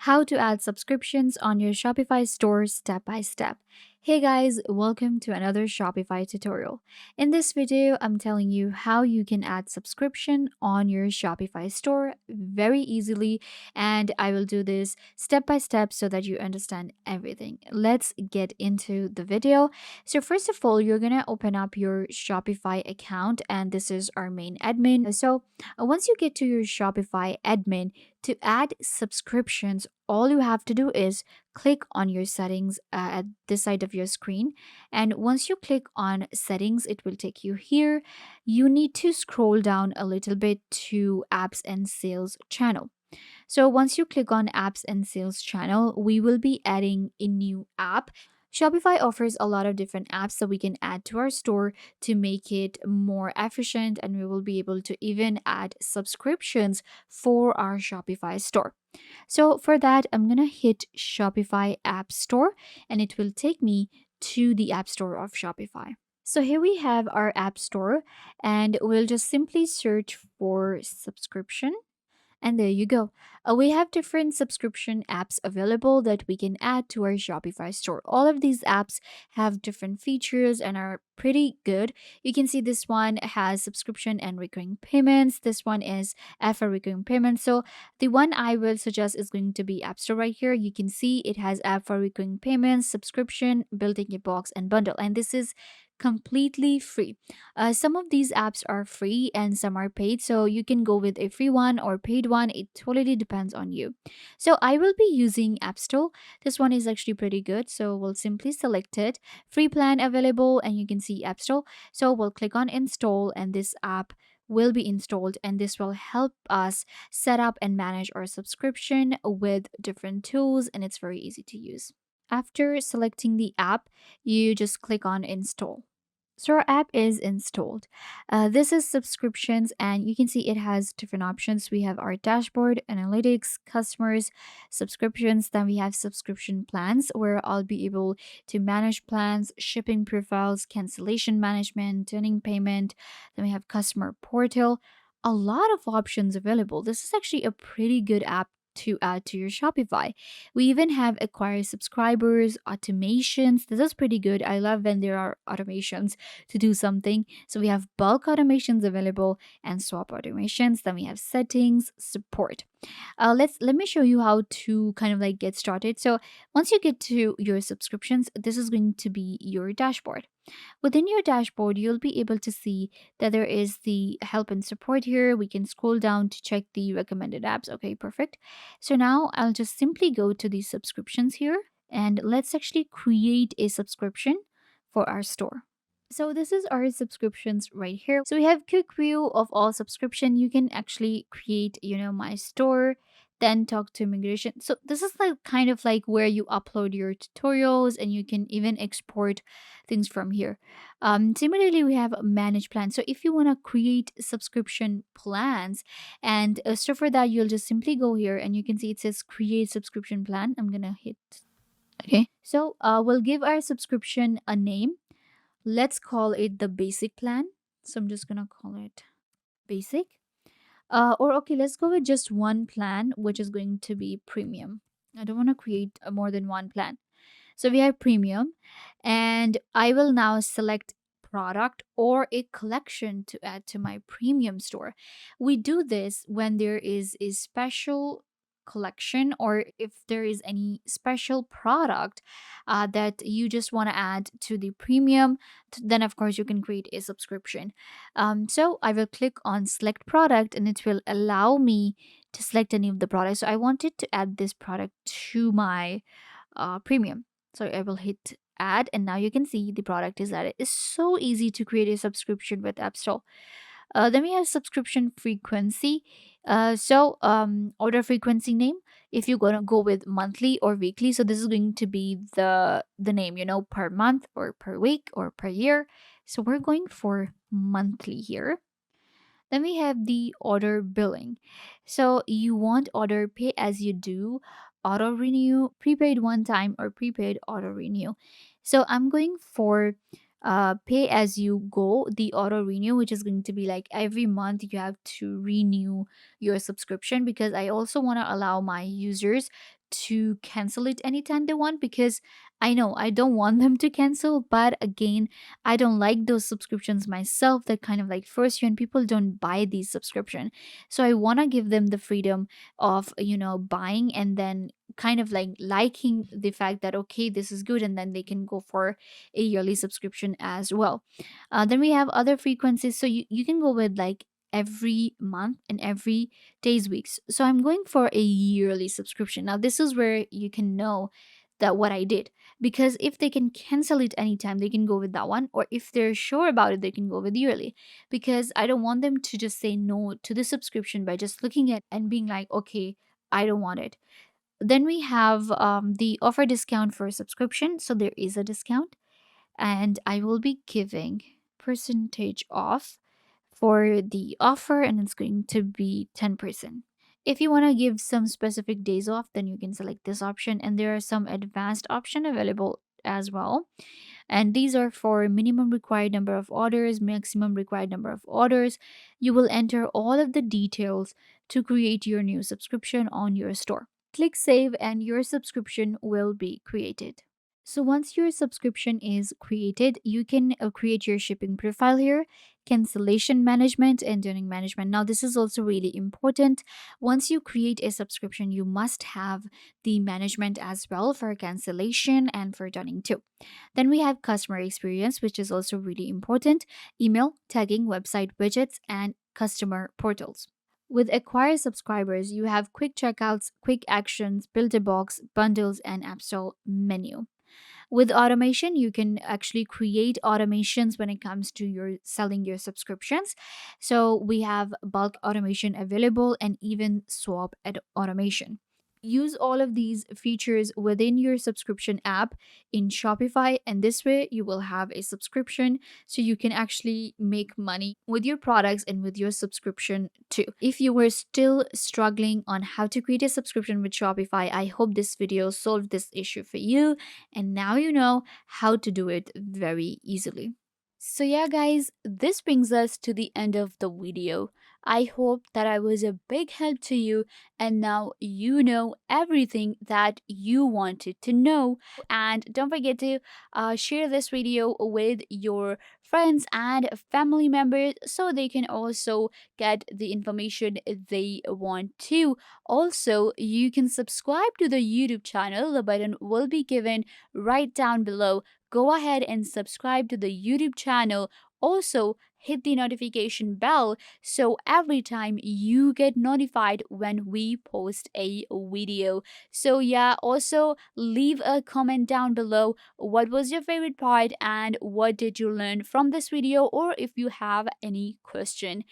how to add subscriptions on your Shopify store step by step. Hey guys, welcome to another Shopify tutorial. In this video, I'm telling you how you can add subscription on your Shopify store very easily, and I will do this step by step so that you understand everything. Let's get into the video. So first of all, you're going to open up your Shopify account, and this is our main admin. Once you get to your Shopify admin, to add subscriptions, all you have to do is click on your settings at this side of your screen. And once you click on settings, it will take you here. You need to scroll down a little bit to apps and sales channel. So once you click on apps and sales channel, we will be adding a new app. Shopify offers a lot of different apps that we can add to our store to make it more efficient, and we will be able to even add subscriptions for our Shopify store. So for that, I'm going to hit Shopify App Store and it will take me to the App Store of Shopify. So here we have our App Store, and we'll just simply search for subscription, and there you go. We have different subscription apps available that we can add to our Shopify store. All of these apps have different features and are pretty good. You can see this one has subscription and recurring payments. This one is F for recurring payments. So the one I will suggest is going to be App Store right here. You can see it has app for recurring payments, subscription, building a box, and bundle. And this is completely free. Some of these apps are free and some are paid, so you can go with a free one or paid one. It totally depends on you. So I will be using App Store. This one is actually pretty good, so we'll simply select it. Free plan available, and you can see App Store. So we'll click on install, and this app will be installed, and this will help us set up and manage our subscription with different tools, and it's very easy to use. After selecting the app, you just click on install. So our app is installed. This is subscriptions, and you can see it has different options. We have our dashboard, analytics, customers, subscriptions. Then we have subscription plans, where I'll be able to manage plans, shipping profiles, cancellation management, turning payment. Then we have customer portal. A lot of options available. This is actually a pretty good app to add to your Shopify. We even have acquire subscribers, automations. This is pretty good. I love when there are automations to do something. So we have bulk automations available and swap automations. Then we have settings, support. Let me show you how to kind of like get started. So once you get to your subscriptions, this is going to be your dashboard. Within your dashboard, you'll be able to see that there is the help and support here. We can scroll down to check the recommended apps. Okay, perfect. So now I'll just simply go to the subscriptions here, and let's actually create a subscription for our store. So this is our subscriptions right here. So we have quick view of all subscription. You can actually create, my store, then talk to immigration. So this is like kind of like where you upload your tutorials, and you can even export things from here. Similarly, we have manage plans. So if you want to create subscription plans, and so for that, you'll just simply go here, and you can see it says create subscription plan. I'm gonna hit okay. So we'll give our subscription a name. Let's call it the basic plan. So I'm just gonna call it basic. Or okay, let's go with just one plan, which is going to be premium. I don't want to create more than one plan. So we have premium, and I will now select product or a collection to add to my premium store. We do this when there is a special collection, or if there is any special product that you just want to add to the premium, then of course you can create a subscription. So I will click on select product, and it will allow me to select any of the products. So I wanted to add this product to my premium. So I will hit add, and now you can see the product is added. It's so easy to create a subscription with App Store. Then we have subscription frequency. Order frequency name. If you're gonna go with monthly or weekly, so this is going to be the name, per month or per week or per year. So we're going for monthly here. Then we have the order billing. So you want order pay as you do, auto renew, prepaid one time, or prepaid auto renew. So I'm going for pay as you go, the auto renew, which is going to be like every month you have to renew your subscription, because I also want to allow my users to cancel it anytime they want, because I know I don't want them to cancel, but again, I don't like those subscriptions myself that kind of like force you, and people don't buy these subscription. So I want to give them the freedom of, buying, and then kind of like liking the fact that okay, this is good, and then they can go for a yearly subscription as well. Then we have other frequencies, so you can go with like every month and every days, weeks. So I'm going for a yearly subscription. Now this is where you can know that what I did, because if they can cancel it anytime, they can go with that one, or if they're sure about it, they can go with yearly, because I don't want them to just say no to the subscription by just looking at and being like, okay, I don't want it. Then we have the offer discount for subscription. So there is a discount, and I will be giving percentage off for the offer, and it's going to be 10%. If you want to give some specific days off, then you can select this option, and there are some advanced option available as well. And these are for minimum required number of orders, maximum required number of orders. You will enter all of the details to create your new subscription on your store. Click save and your subscription will be created. So once your subscription is created, you can create your shipping profile here, cancellation management, and dunning management. Now this is also really important. Once you create a subscription, you must have the management as well for cancellation and for dunning too. Then we have customer experience, which is also really important: email, tagging, website widgets, and customer portals. With acquire subscribers, you have quick checkouts, quick actions, build a box, bundles, and app store menu. With automation, you can actually create automations when it comes to your selling your subscriptions. So we have bulk automation available, and even swap automation. Use all of these features within your subscription app in Shopify, and this way you will have a subscription, so you can actually make money with your products and with your subscription too. If you were still struggling on how to create a subscription with Shopify, I hope this video solved this issue for you, and now you know how to do it very easily. So, yeah, guys, this brings us to the end of the video. I hope that I was a big help to you, and now you know everything that you wanted to know. And don't forget to share this video with your friends and family members so they can also get the information they want to. Also, you can subscribe to the YouTube channel. The button will be given right down below. Go ahead and subscribe to the YouTube channel. Also, hit the notification bell so every time you get notified when we post a video. So, yeah, also leave a comment down below. What was your favorite part and what did you learn from this video, or if you have any question.